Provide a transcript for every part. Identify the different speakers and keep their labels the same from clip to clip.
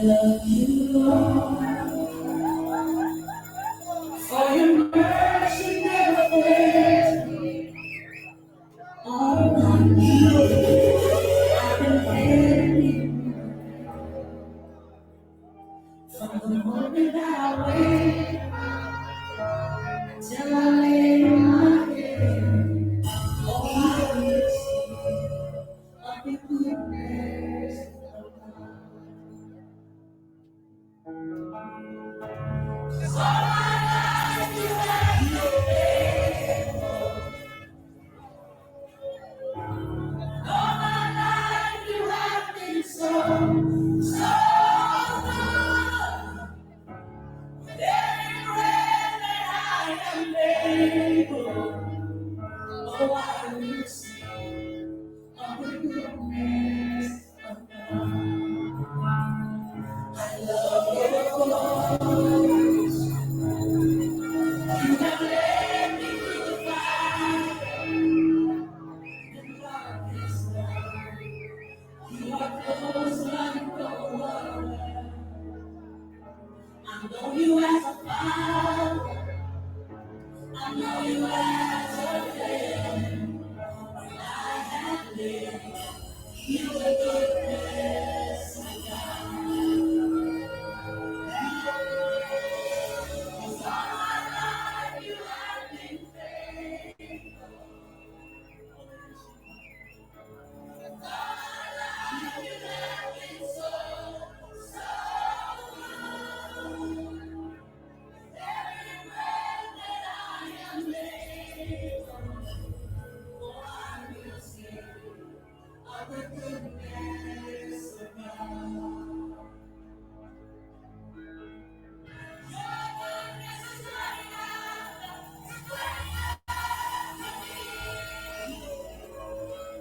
Speaker 1: love you, Lord, for your mercy never fails me. All my years I've been failing from the moment that I wake till I lay my head. Oh, I will sing of the goodness of God. 'Cause all my life you have been faithful. All my life you have been so, so good. With every breath that I am able, oh, I will sing of the goodness of God. I love your voice. You have led me through the fire and darkness night. You are close like no other. I know you as a father. I know you as a friend. When I have lived, you were goodness of God. 'Cause all my life you have been faithful. All my life you have been so, so good. Every breath that I am able, oh, I will sing of the goodness of God. Your goodness is running after, it's running after me.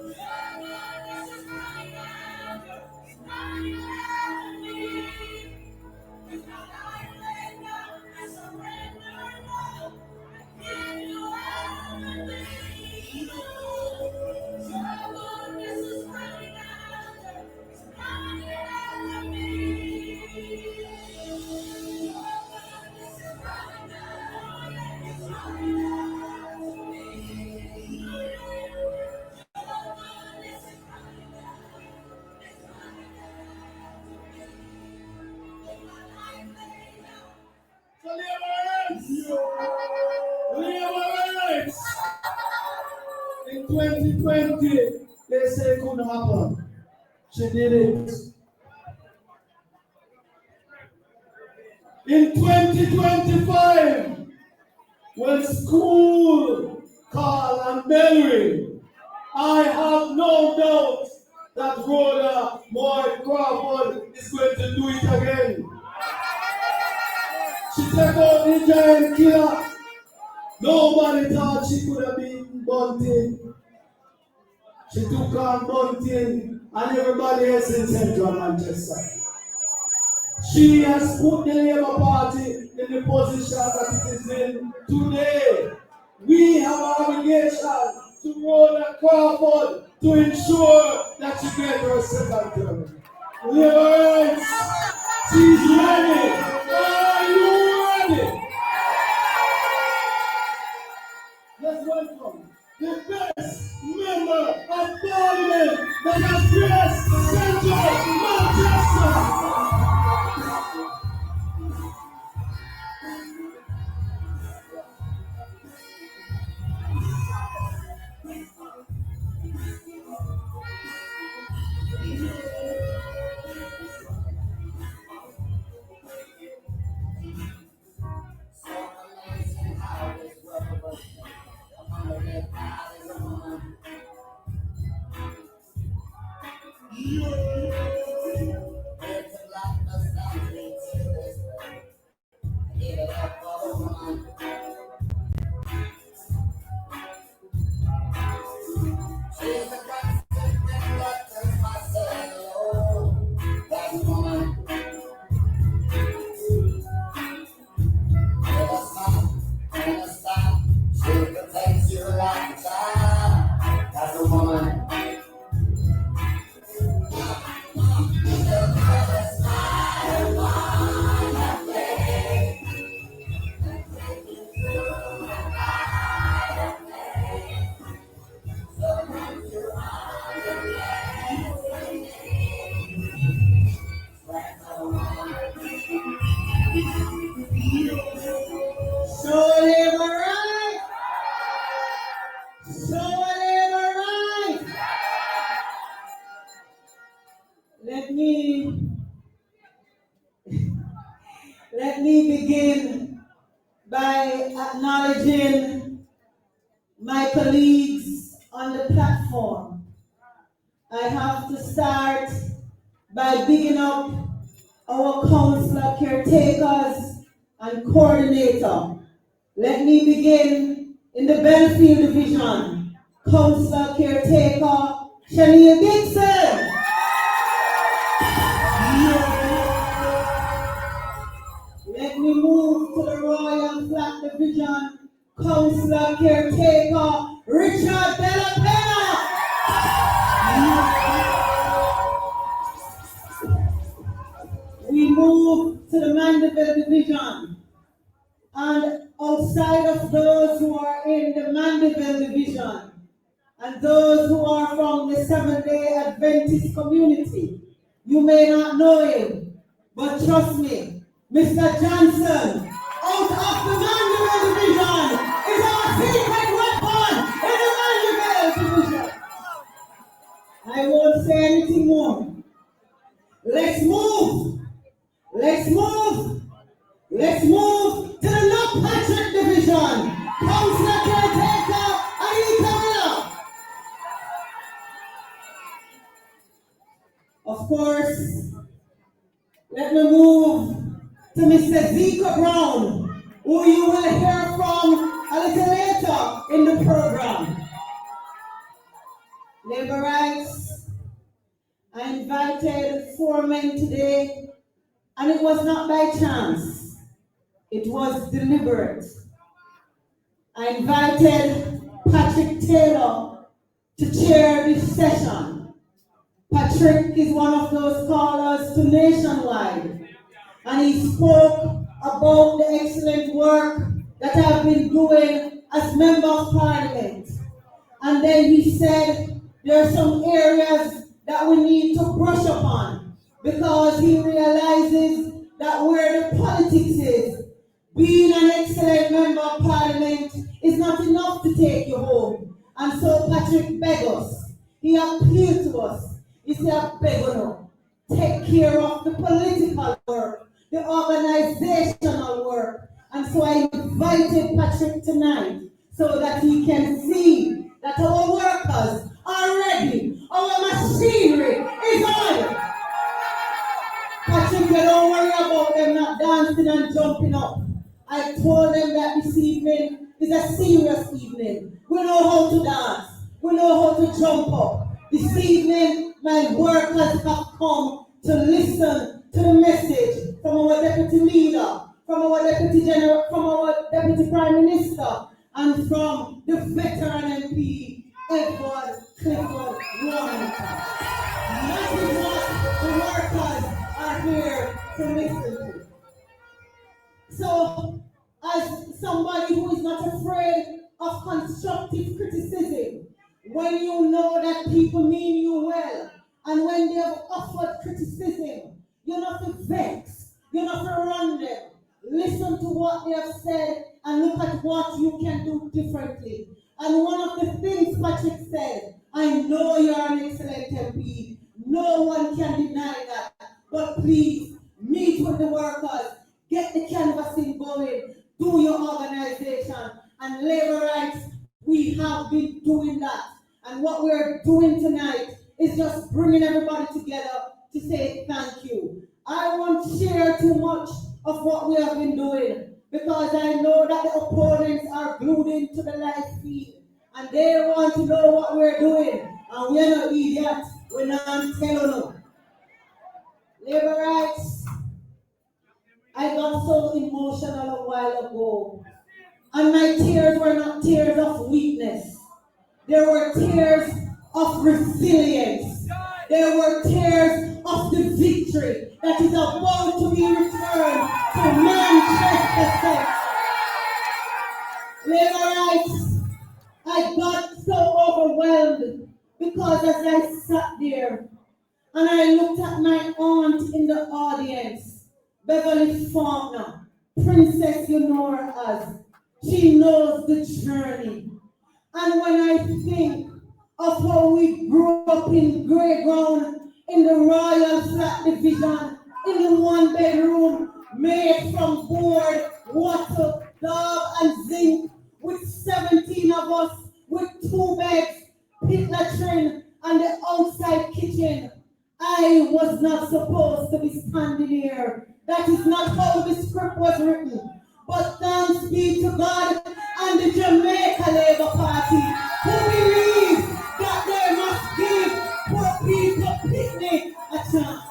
Speaker 1: Your goodness is running after, it's running after me. With my life laid down, I surrender now. I give you everything. Your goodness is running after, it's running after me. Your goodness is running after, it's running after me. Your goodness is running after, it's running after me. With my life laid down. Deliverance! In 2020, they say it couldn't happen. She did it. In 2025, when school call and bell ring, I have no doubt that Rhoda Crawford is going to do it again. She took out the giant killer. Nobody thought she could have been Bunting. She took on Bunting and everybody else in Central Manchester. She has put the Labour Party in the position that it is in today. We have an obligation to Rhoda Crawford to ensure that she gets her second term. Deliverance! She's ready! Are you ready? Let's welcome the best member of Parliament that has graced Central Manchester.
Speaker 2: So whatever, right? Let me begin by acknowledging my colleagues on the platform. I have to start by bigging up our councillor caretakers and coordinator. Let me begin in the Belfield division. Councillor caretaker Shania Dixon. Let me move to the Royal Flat division. Councillor caretaker Richard Della Pena. We move to the Mandeville division. And outside of those who are in the Mandeville division and those who are from the Seventh-day Adventist community, you may not know him, but trust me, Mr. Johnson, out of the Mandeville division, is our secret weapon in the Mandeville division. I won't say anything more. Let's move. Let's move. Let's move to the North Patrick division. Councillor caretaker Anita Miller. Of course, let me move to Mr. Zika Brown, who you will hear from a little later in the program. Labor rights, I invited 4 men today, and it was not by chance. It was deliberate. I invited Patrick Taylor to chair this session. Patrick is one of those callers to Nationwide, and he spoke about the excellent work that I've been doing as Member of Parliament. And then he said there are some areas that we need to brush upon because he realizes that where the politics is, being an excellent Member of Parliament is not enough to take you home. And so Patrick begged us. He appealed to us. He said, I beg you, take care of the political work, the organizational work. And so I invited Patrick tonight so that he can see that our workers are ready. Our machinery is on. Patrick, you don't worry about them not dancing and jumping up. I told them that this evening is a serious evening. We know how to dance. We know how to jump up. This evening, my workers have come to listen to the message from our deputy leader, from our deputy general, from our deputy prime minister, and from the veteran MP, Edward Clifford Warrington. That is what the workers are here to listen to. So, as somebody who is not afraid of constructive criticism, when you know that people mean you well, and when they have offered criticism, you're not to vex, you're not to run them. Listen to what they have said and look at what you can do differently. And one of the things Patrick said, I know you're an excellent MP, no one can deny that, but please meet with the workers, get the canvassing going, do your organization, and labor rights, we have been doing that. And what we're doing tonight is just bringing everybody together to say thank you. I won't share too much of what we have been doing because I know that the opponents are glued into the live feed and they want to know what we're doing. And we're not idiots, we're not telling them. Labor rights, I got so emotional a while ago. And my tears were not tears of weakness. There were tears of resilience. There were tears of the victory that is about to be returned to Manchester Central. Labor rights, I got so overwhelmed because as I sat there and I looked at my aunt in the audience, Beverly Faulkner, Princess you know her as, she knows the journey. And when I think of how we grew up in grey ground, in the Royal Flat Division, in the one bedroom made from board, water, dog, and zinc, with 17 of us, with 2 beds, pit latrine, and the outside kitchen. I was not supposed to be standing here. That is not how the script was written. But thanks be to God and the Jamaica Labour Party, who believes that they must give poor people picnic a chance.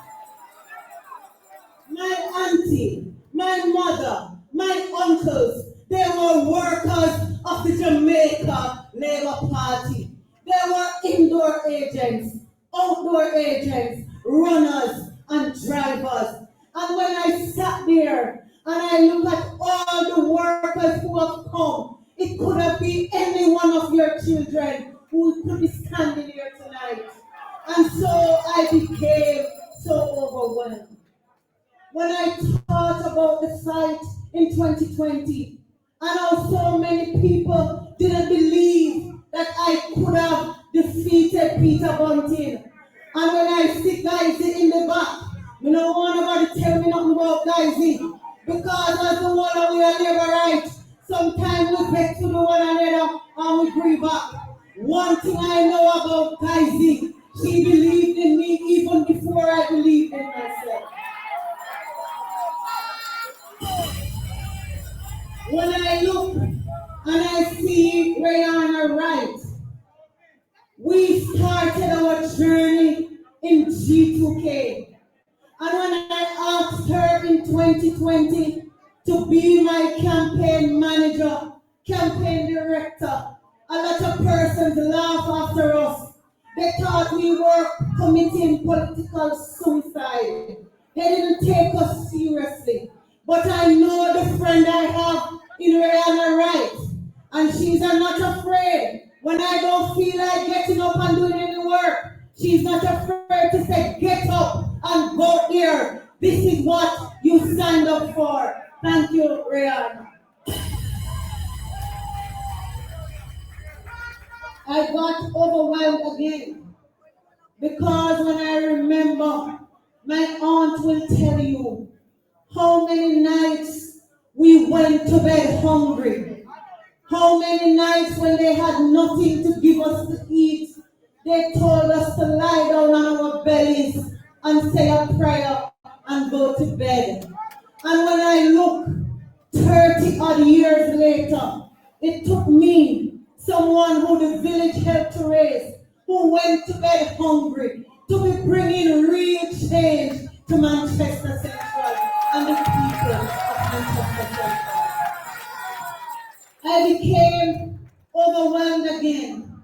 Speaker 2: My auntie, my mother, my uncles, they were workers of the Jamaica Labour Party. They were indoor agents, outdoor agents, runners, and drivers. And when I sat there and I look at all the workers who have come, it could have been any one of your children who could be standing here tonight. And so I became so overwhelmed. When I thought about the fight in 2020, and how so many people didn't believe that I could have defeated Peter Bunting. And when I see Guysy in the back, you don't want nobody tell me nothing about Guysy. Because as the one that we are never right, sometimes we vex to the one another and we grieve back. One thing I know about Guysy, she believed in me even before I believed in myself. When I look and I see Rihanna Wright, we started our journey in G2K. And when I asked her in 2020 to be my campaign manager, campaign director, a lot of persons laughed after us. They thought we were committing political suicide. They didn't take us seriously. But I know the friend I have in Rihanna Wright, and she's not afraid. When I don't feel like getting up and doing any work, she's not afraid to say, get up and go here. This is what you signed up for. Thank you, Rihanna. I got overwhelmed again because when I remember, my aunt will tell you how many nights we went to bed hungry. How many nights when they had nothing to give us to eat, they told us to lie down on our bellies and say a prayer and go to bed. And when I look 30 odd years later, it took me, someone who the village helped to raise, who went to bed hungry, to be bringing real change to Manchester Central and the people of Manchester Central. I became overwhelmed again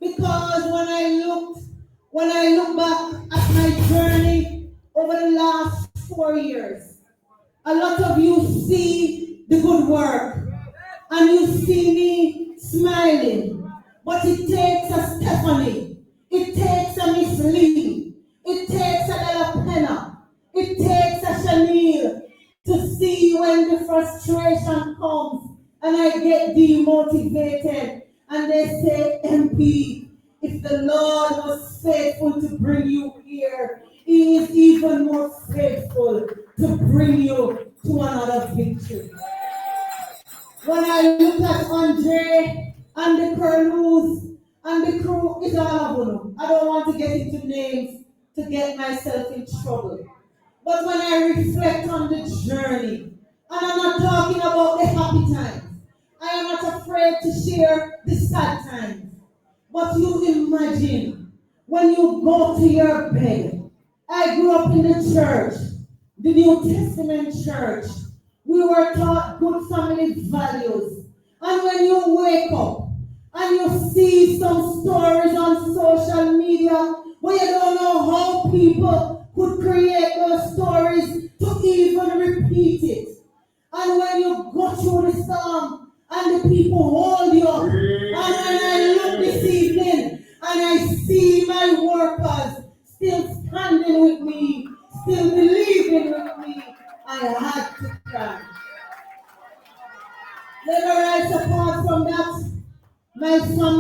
Speaker 2: because when I look back at my journey over the last 4 years, a lot of you see the good work and you see me smiling, but it takes a Stephanie, it takes a Miss Lee, it takes a Ella Penna, it takes a Chanel to see when the frustration comes and I get demotivated and they say, MP, if the Lord was faithful to bring you here, He is even more faithful to bring you to another victory. When I look at Andre and the Curlews and the crew, it's all of them. I don't want to get into names to get myself in trouble. But when I reflect on the journey, and I'm not talking about the happy times, I am not afraid to share the sad times. But you imagine when you go to your bed. I grew up in the church, the New Testament church. We were taught good family values. And when you wake up and you see some stories on social media where you don't know how people could create those stories to even repeat it. And when you go through the storm, and the people hold you up. And when I look this evening and I see my workers still standing with me, still believing with me, I had to cry. Never else apart from that, my family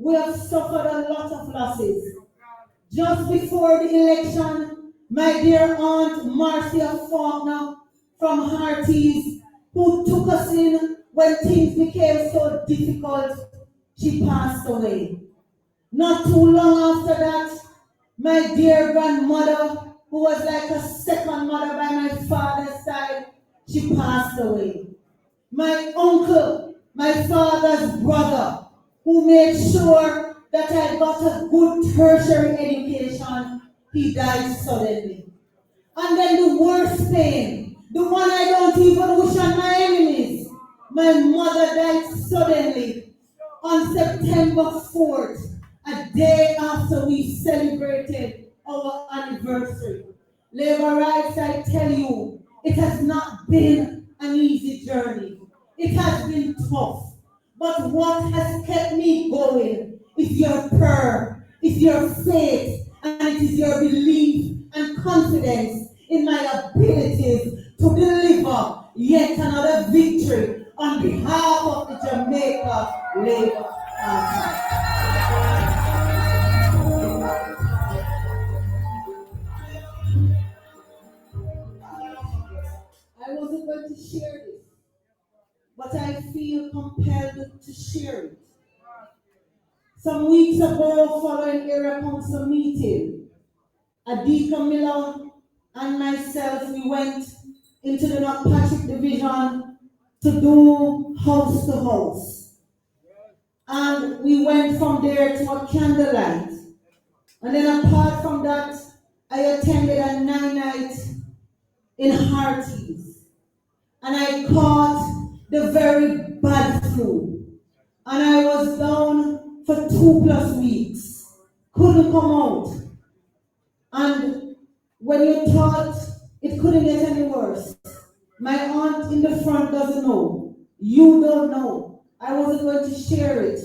Speaker 2: we have suffered a lot of losses. Just before the election, my dear Aunt Marcia Faulkner from Hearties, who took us in when things became so difficult, she passed away. Not too long after that, my dear grandmother, who was like a second mother by my father's side, she passed away. My uncle, my father's brother, who made sure that I got a good tertiary education, he died suddenly. And then the worst pain, the one I don't even wish on my enemies, my mother died suddenly on September 4th, a day after we celebrated our anniversary. Labor rights, I tell you, it has not been an easy journey. It has been tough. But what has kept me going is your prayer, is your faith, and it is your belief and confidence in my abilities to deliver yet another victory on behalf of the Jamaica Labour Party. I wasn't going to share this, but I feel compelled to share it. Some weeks ago, following area council meeting, Adika Miller and myself, we went into the North Patrick division to do house to house. And we went from there to a candlelight. And then apart from that, I attended a night in Hearties. And I caught the very bad flu. And I was down for 2+ weeks. Couldn't come out. And when you thought it couldn't get any worse, my aunt in the front doesn't know. You don't know. I wasn't going to share it,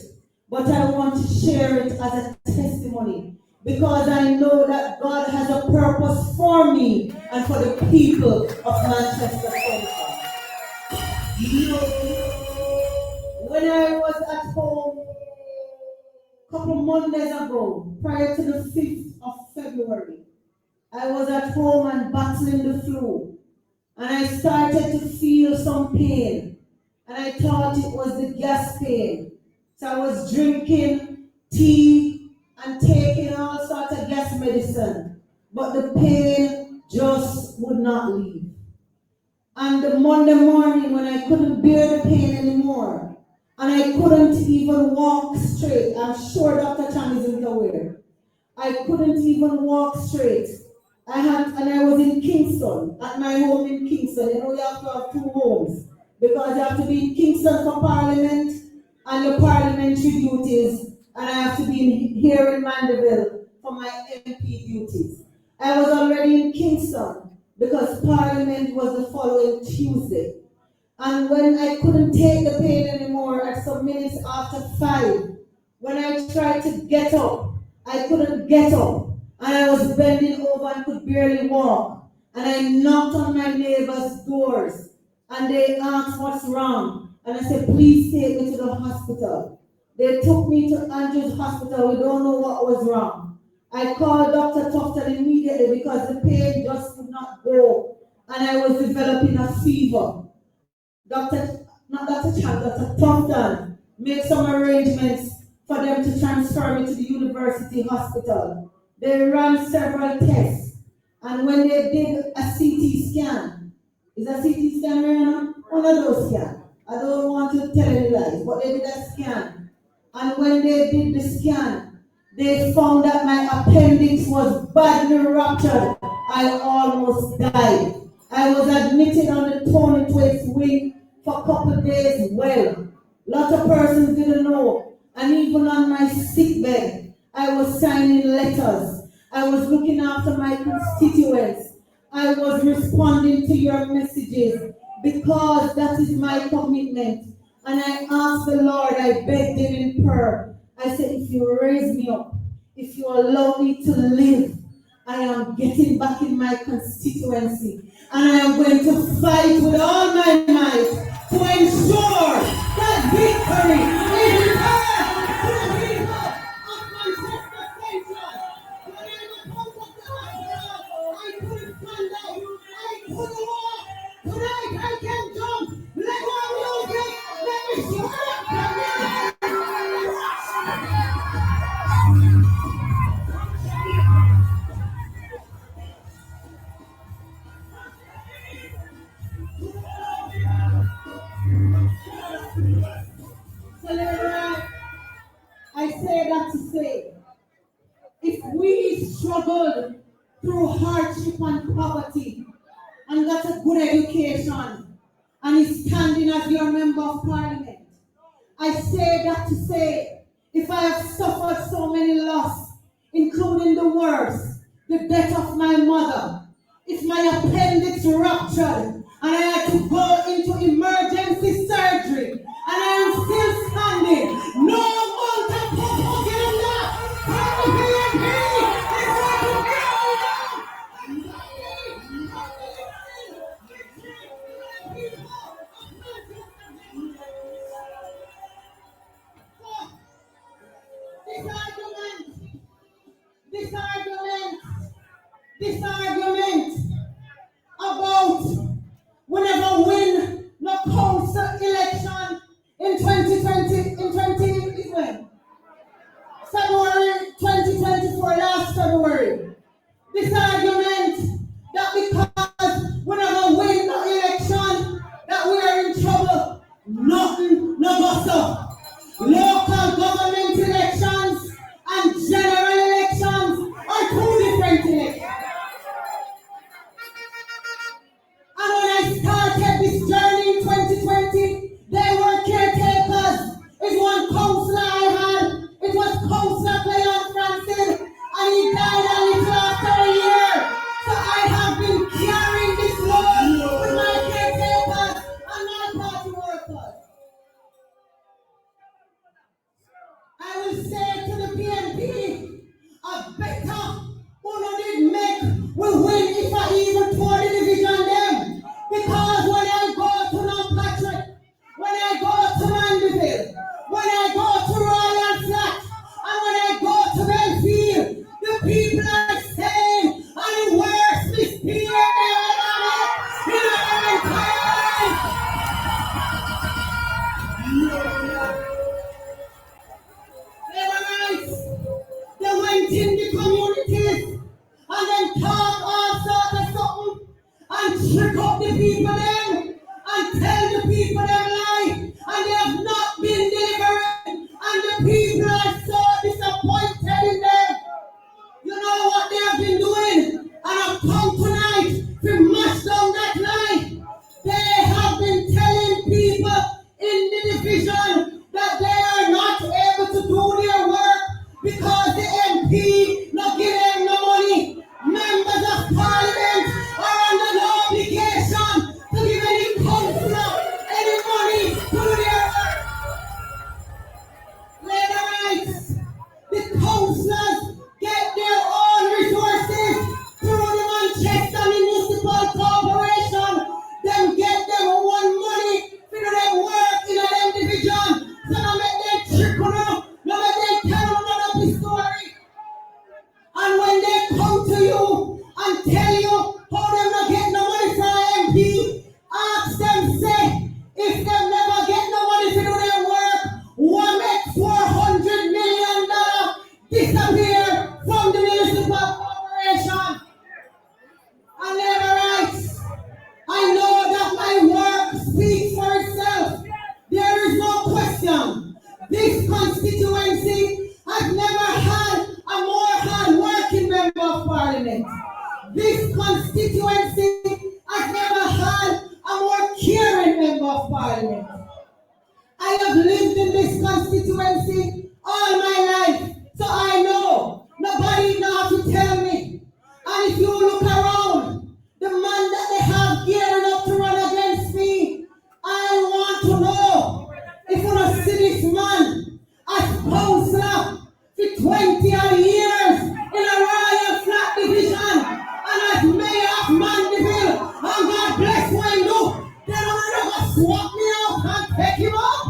Speaker 2: but I want to share it as a testimony because I know that God has a purpose for me and for the people of Manchester Central. When I was at home a couple Mondays ago, prior to the 5th of February, I was at home and battling the flu. And I started to feel some pain. And I thought it was the gas pain. So I was drinking tea and taking all sorts of gas medicine. But the pain just would not leave. And the Monday morning when I couldn't bear the pain anymore, and I couldn't even walk straight, I'm sure Dr. Chan isn't aware. I couldn't even walk straight. I was in Kingston, at my home in Kingston. You know, you have to have 2 homes because you have to be in Kingston for Parliament and your parliamentary duties, and I have to be here in Mandeville for my MP duties. I was already in Kingston because Parliament was the following Tuesday. And when I couldn't take the pain anymore at some minutes after 5, when I tried to get up, I couldn't get up. And I was bending over and could barely walk. And I knocked on my neighbor's doors. And they asked what's wrong. And I said, please take me to the hospital. They took me to Andrews Hospital. We don't know what was wrong. I called Dr. Tufton immediately because the pain just would not go. And I was developing a fever. Dr. Tufton made some arrangements for them to transfer me to the university hospital. They ran several tests, and when they did a CT scan, is a CT scan, Mariana? One of those scans. I don't want to tell any lies, but they did a scan. And when they did the scan, they found that my appendix was badly ruptured. I almost died. I was admitted on the Tony Twaits wing for a couple of days. Well, lots of persons didn't know. And even on my sick bed, I was signing letters. I was looking after my constituents. I was responding to your messages because that is my commitment. And I asked the Lord, I begged him in prayer. I said, if you raise me up, if you allow me to live, I am getting back in my constituency. And I am going to fight with all my might to ensure that victory is ours. that to say, if we struggled through hardship and poverty and got a good education and is standing as your member of parliament, I say that to say, if I have suffered so many losses, including the worst, the death of my mother, if my appendix ruptured and I had to go into emergency surgery and I am still standing, no amount of propaganda from the PNP is going to bring me this argument about we never win no council election in 2020, in 20, when? February 2024, last February. This argument that because we never win no election, that we are in trouble. Nothing, no gossip. Local government elections and general elections are two different elections. And when I started this journey in 2020, they were caretakers. It was councillor I had. It was councillor Cleon Francis, and he died a little after a year. So I have been carrying this load with my caretakers and my party workers. I will say to the PNP, a better who did make will win if I even pour the division them. Because when I go to Patrick, when I go to Mandeville, when I go to Royal Flat, and when I go to Belfield, the people are saying, and the worst mistake they ever made in our entire life. They were right. They went in the communities and then talk all sorts of something and trick up the people them and tell the people them lie, and they have not been delivering, and the people are so disappointed in them. You know what they have been doing? And I've come tonight to mash down that lie. They have been telling people in the division that they are not able to do their work because the MP not give them no money. Members of Parliament are under no obligation to give any councillor any money to do their work. Labour rights. The councillors get their own resources through the Manchester Municipal Corporation. Them get their own money to do their work in a division. So now make them trickle up, now make them tell another story. And when they come to you and tell you how them not get no money from MP, ask them, say, if they never get no money to do their work, what make $400 million disappear from the municipal corporation? And Labour rights. I know that my work speaks for itself. There is no question. This constituency has never had a more hard-working member of parliament. This constituency has never had a more caring member of parliament. I have lived in this constituency all my life, so I know nobody now to tell me. And if you look around, the man that they have gearing up to run against me, I want to know if you don't see this man as councillor for 20 odd years in a Royal Flat division and as mayor of Mandeville, and God bless what you do, they don't ever swap me out and take him up.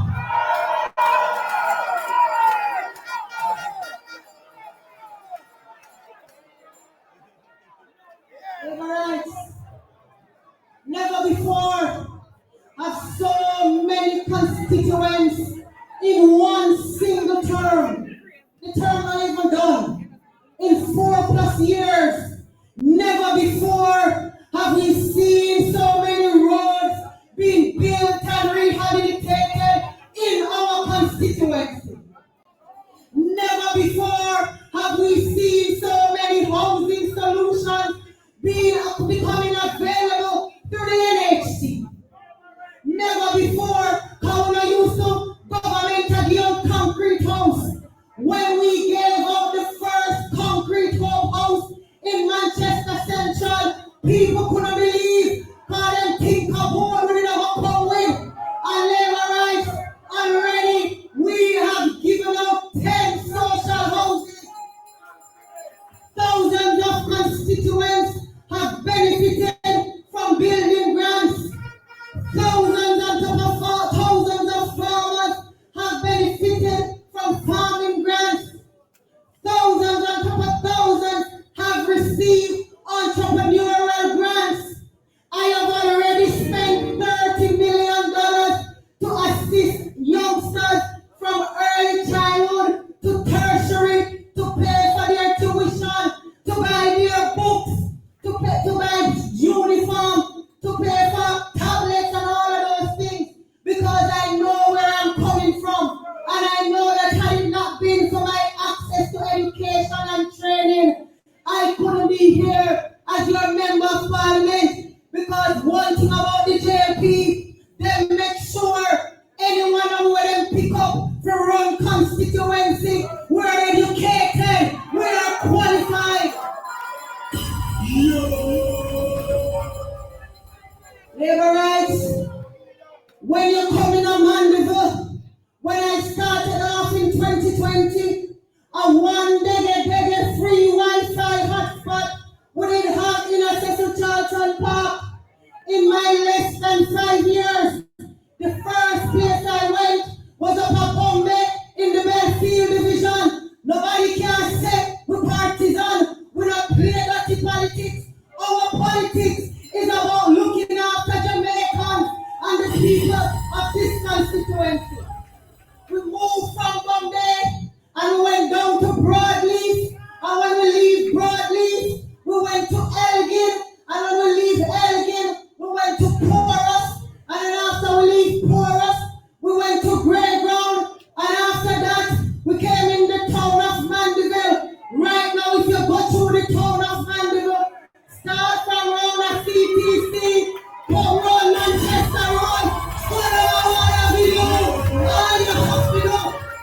Speaker 2: Alright. Never before have so many constituents in one single term. The term not even done. In 4+ years. Never before have we seen so many roads being built and rehabilitated in our constituency. Never before when we gave out the first concrete house in Manchester Central, people couldn't believe, because them think of what we never come with. And labor rights already, we have given out 10 social houses. Thousands of constituents have benefited from building grants. Thousands of farmers have benefited from farming grants. Thousands on top of thousands have received entrepreneurial grants. I have already spent $30 million to assist youngsters from early childhood to tertiary to pay for their tuition, to buy their books, to buy uniform, to pay for tablets and all of those things, because I know where I'm coming from, and I know that had it not been for my access to education and training, I couldn't be here as your member of parliament. Because one thing about the JLP, they make sure anyone who them pick up for run constituency, we're educated, we are qualified. Labor rights, when you come in a Mandeville, when I started off in 2020, a one-day free Wi-Fi hotspot within half in a Cecil Charlton Park. In my less than 5 years, the first place I went was up at Bombay in the Belfield division. Nobody can say we're partisan, we don't play dirty politics. Our politics is about looking after Jamaicans and the people of this constituency. We moved from Bombay and we went down to Broadleaf, and when we leave Broadleaf, we went to Elgin, and when we leave Elgin, we went to Porus, and then after we leave Porus, we went to Grey Ground, and after that, we came in the town of Mandeville. Right now, if you go through the town of Mandeville, start from around a CTC, go round Manchester Road, follow what have you do, all you have to do,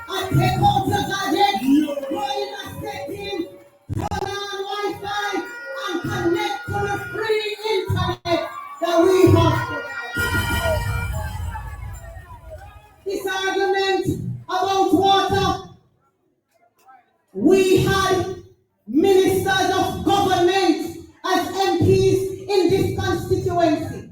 Speaker 2: and take out your gadget, go in a setting, turn on Wi-Fi, and connect to the free internet that we have. This argument about water, we had ministers of government as MPs in this constituency.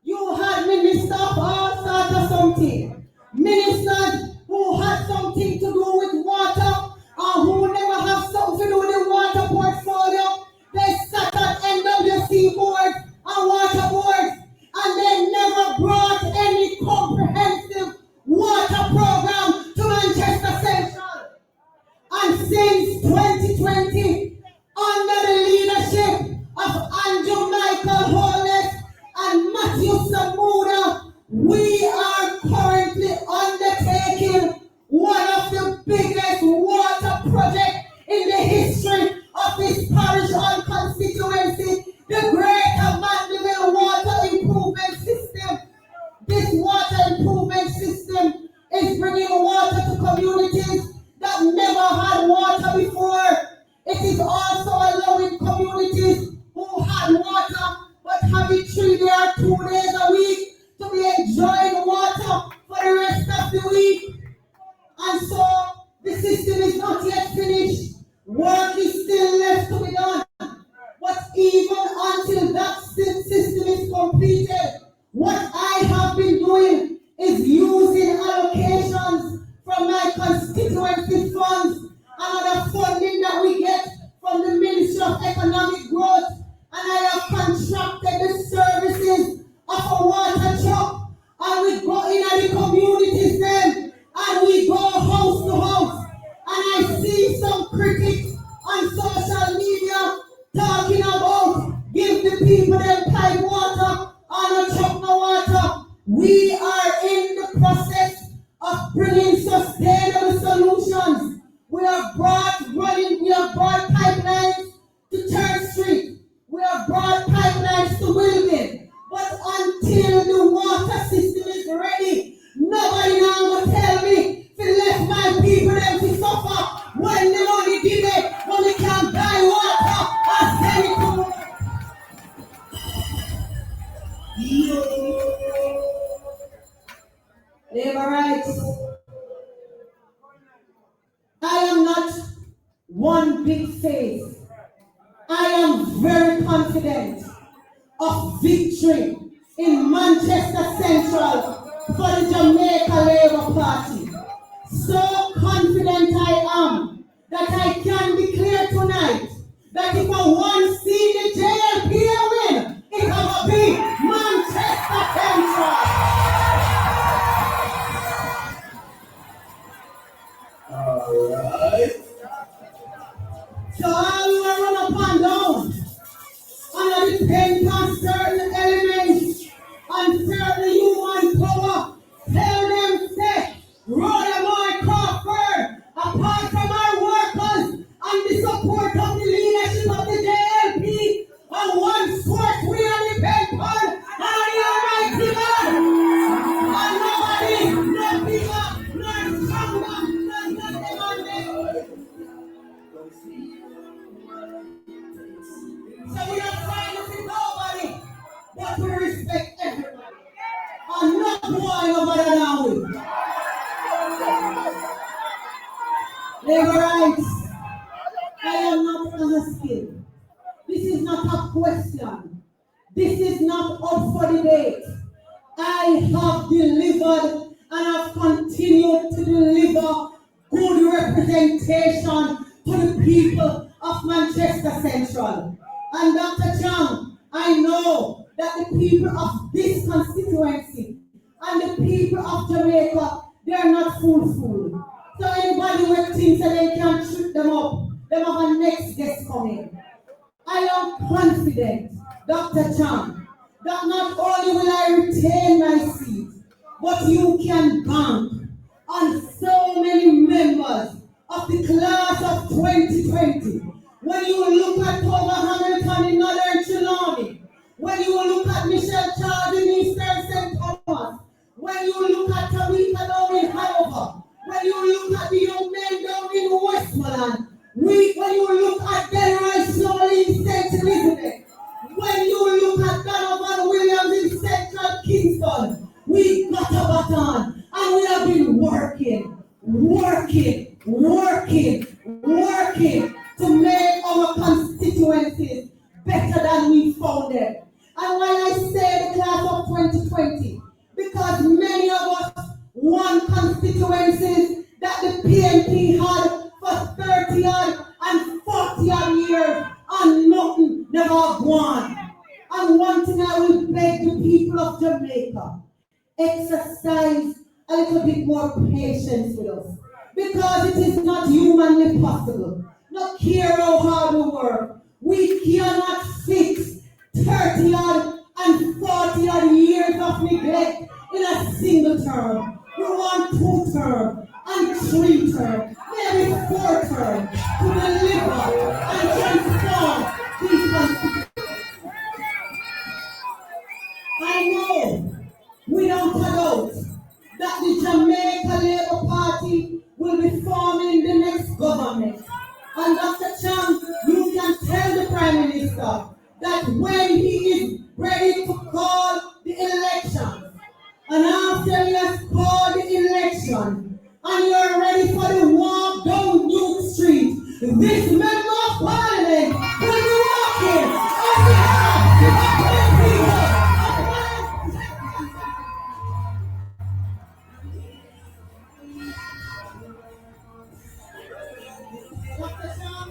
Speaker 2: You had ministers of all sorts of something. Ministers who had something to do with water, or who never have something to do with the water portfolio. They sat at NWC boards and water boards, and they never brought any comprehensive water program to Manchester Central. And since 2020, under the leadership of Andrew Michael Holness and Matthew Samuda, we are currently undertaking one of the biggest water projects in the history of this parish and constituency, the Greater Mandeville Water Improvement System. This water improvement system is bringing water to communities that never had water before. It is also allowing communities who had water but have it 3 days or 2 days a week to be enjoying water for the rest of the week. And so the system is not yet finished. Work is still left to be done. But even until that system is completed, what I have been doing is using allocations from my constituency funds and other funding that we get from the Ministry of Economic Growth, and I have contracted the services of a water truck, and we go in at the communities then, and we go house to house, and I see some critics on social media talking about give the people them pipe water and a truck no water. We are in the process of bringing sustainable solutions. We have brought pipelines to Church Street. We have brought pipelines to Wilmington. But until the water system is ready, nobody now will tell me to let my people them to suffer one big face. I am very confident of victory in Manchester Central for the Jamaica Labour Party. So confident I am that I can declare tonight that if I want to see the JLP win, it will be Manchester Central.
Speaker 1: Alright.
Speaker 2: So I will run up and down and depend on certain elements and certain human power. Tell them, say, Rhoda Crawford, apart from our workers and the support of the leadership of the JLP, on one source we are depend on, and the Almighty God. And nobody, no bigger, no stronger, no demanding. So we are trying to see nobody, but we respect everybody. I'm not one over the now. Labor rights. I am not asking. This is not a question. This is not up for debate. I have delivered and have continued to deliver good representation to the people of Manchester Central. And Dr. Chang, I know that the people of this constituency and the people of Jamaica, they are not fool. So anybody who thinks that they can trip them up, they have a next guest coming. I am confident, Dr. Chang, that not only will I retain my seat, but you can bank on so many members of the class of 2020. When you look at Thomas Hamilton in Northern Trelawney, when you look at Michelle Charles in Eastern St. Thomas, when you look at Tamika down in Hanover, when you look at the young men down in Westmoreland, when you look at Delroy Slowly in St. Elizabeth, when you look at Donovan Williams in Central Kingston, we got a baton and we have been working to make our constituencies better than we found them. And when I say the class of 2020, because many of us won constituencies that the PNP had for 30 odd and 40 odd years and nothing never gone. And one thing I will beg the people of Jamaica, exercise a little bit more patience with us. Because it is not humanly possible. Not care how hard we work. We cannot fix 30 odd and 40 odd years of neglect in a single term. We want 2 terms and 3 terms, maybe 4 terms to deliver and transform these constitutions. I know, without a doubt, that the Jamaica Labour Party will be forming the next government. And Dr. Chang, you can tell the Prime Minister that when he is ready to call the election, and after he has called the election, and you're ready for the walk down Duke Street, this member of Parliament will be walking on behalf of the people. Dr. Chang,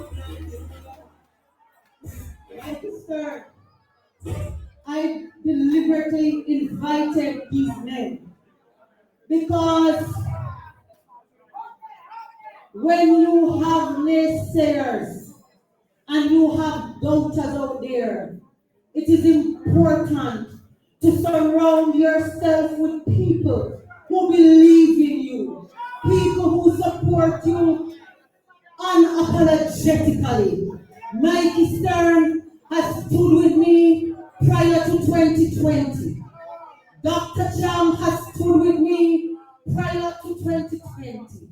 Speaker 2: like you, sir, I deliberately invited these men because when you have naysayers and you have doubters out there, it is important to surround yourself with people who believe in you, people who support you unapologetically. Mikey Stern has stood with me prior to 2020. Dr. Chang has stood with me prior to 2020.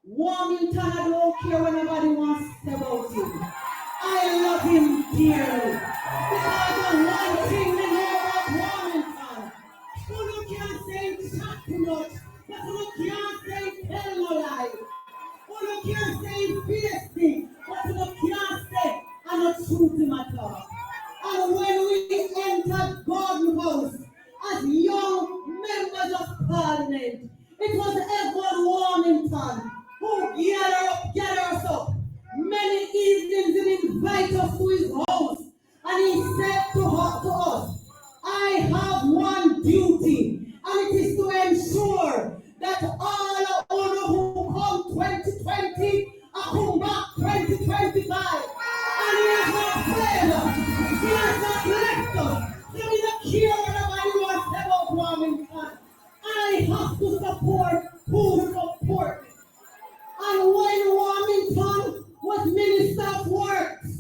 Speaker 2: Warmington, I don't care what anybody wants to say about him. I love him dearly. Because of one thing we know about Warmington. Who can't say chat too much, but who can't say tell no lie. Who can't say fiercely, invite us to his house. And he said to us, I have one duty, and it is to ensure that all of you who come 2020 come back 2025. And he has not failed us. He has not left us. He doesn't care what nobody wants about Wilmington. I have to support who support me. And when Wilmington was Minister of Works,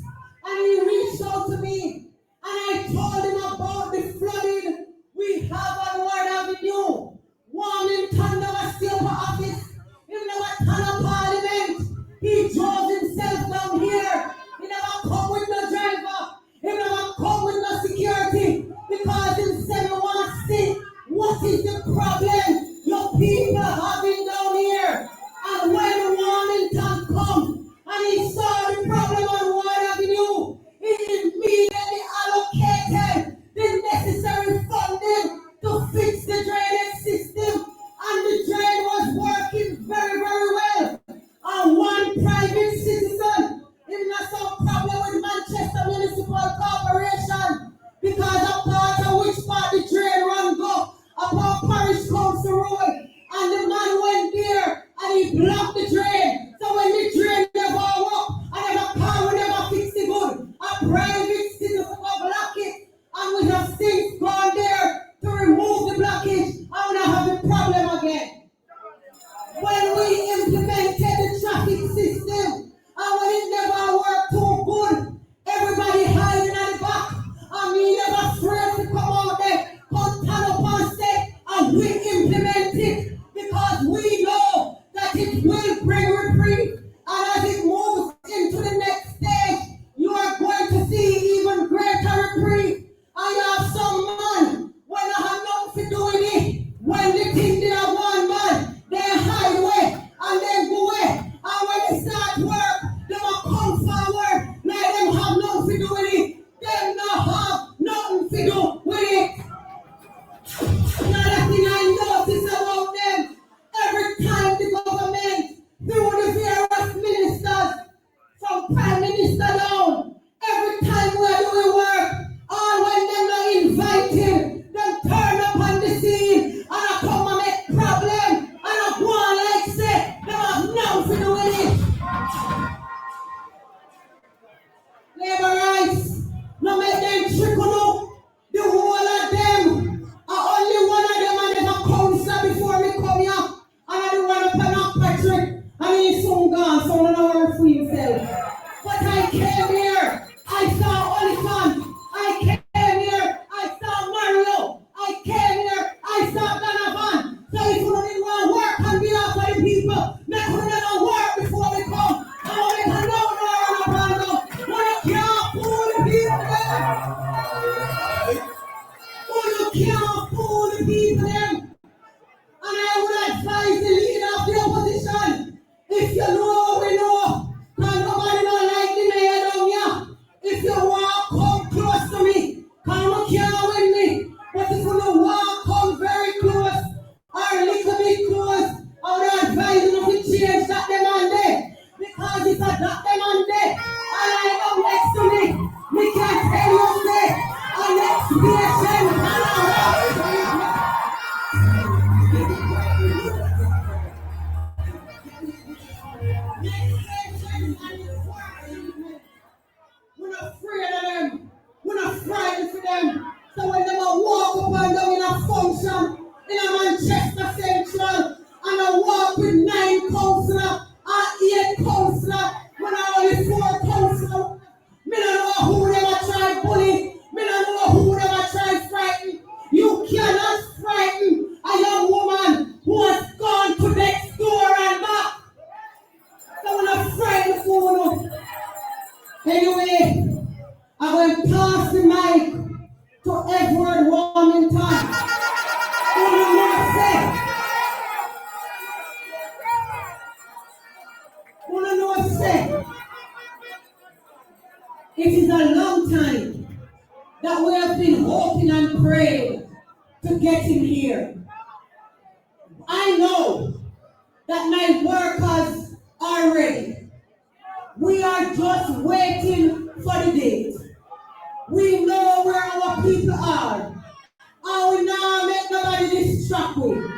Speaker 2: and he reached out to me, and I told him about the flooding we have on Ward Avenue. Wilmington never stayed for office. He never turned up Parliament. He drove himself down here. He never come with no driver. He never come with no security. Because he said, we want to see what is the problem your people having down here. And when Wilmington come and he saw the problem on Ward Avenue, he immediately allocated the necessary funding to fix the drainage system. And the drain was working very, very well. And one private citizen, even has some problem with Manchester Municipal Corporation, because of part of which part the drain run go upon Parish Council Road. And the man went there and he blocked the drain. So when the drain never work and never car will never fix it good, a private citizen will block it. And we have since gone there to remove the blockage and we don't have the problem again. When we implemented the traffic system and when it never worked too good, everybody hiding at the back. I mean, never afraid to come out there, come stand up and say, and we implement it because we know that it will bring reprieve. And as it moves into the next stage, you are going to see even greater reprieve. And you have some man, when I have nothing to do with it, when the thing did have one man, they hide away and then go away. And when they start work, they will come forward like them have nothing to do with it. They not have nothing to do with it. Another thing I notice about them, every time the government, through the various ministers, from Prime Minister down, every time we're doing work, all when them not invited, them turn up on the scene, and I come and make problem, and I go on like say, they have nothing to do with it. Labor rights, no make them trickle up, the whole of them, only one of them and never counsel before me come here, and I do want to pen up Patrick, and he's soon gone, so I don't want to free himself. But I came here, I saw Oliphant, I came here, I saw Mario, I came here, I saw Donovan. So if you didn't want to work on behalf of the people, make you never work before we come. I want to know no run when you can't fool the people them. When you can't fool the people them. And I would advise the leader of the opposition, if you know what we know, because nobody don't like the mayor down here. If you want to come close to me, come here with me. But if you don't want to come very close, or a little bit close, I would advise you to change that demand there. Because it's a that demand there. And I come next to me. We can't tell you say, our next patient cannot we're not afraid of them. We're not frightened for them. So when they walk up and down in a function in a Manchester Central and I walk with 9 councillors and 8 councillors when I only 4 councillors, me don't know who never tried bully. Me don't know who never tried frighten. You cannot frighten a young woman who has gone to next door and back. So we're not frightened for them. Anyway, I will pass the mic to Edward Wilmington. What do you want to say? What do you want to say? It is a long time that we have been hoping and praying to get him here. I know that my workers are ready. We are are just waiting for the date. We know where our people are. And we now make nobody distract we.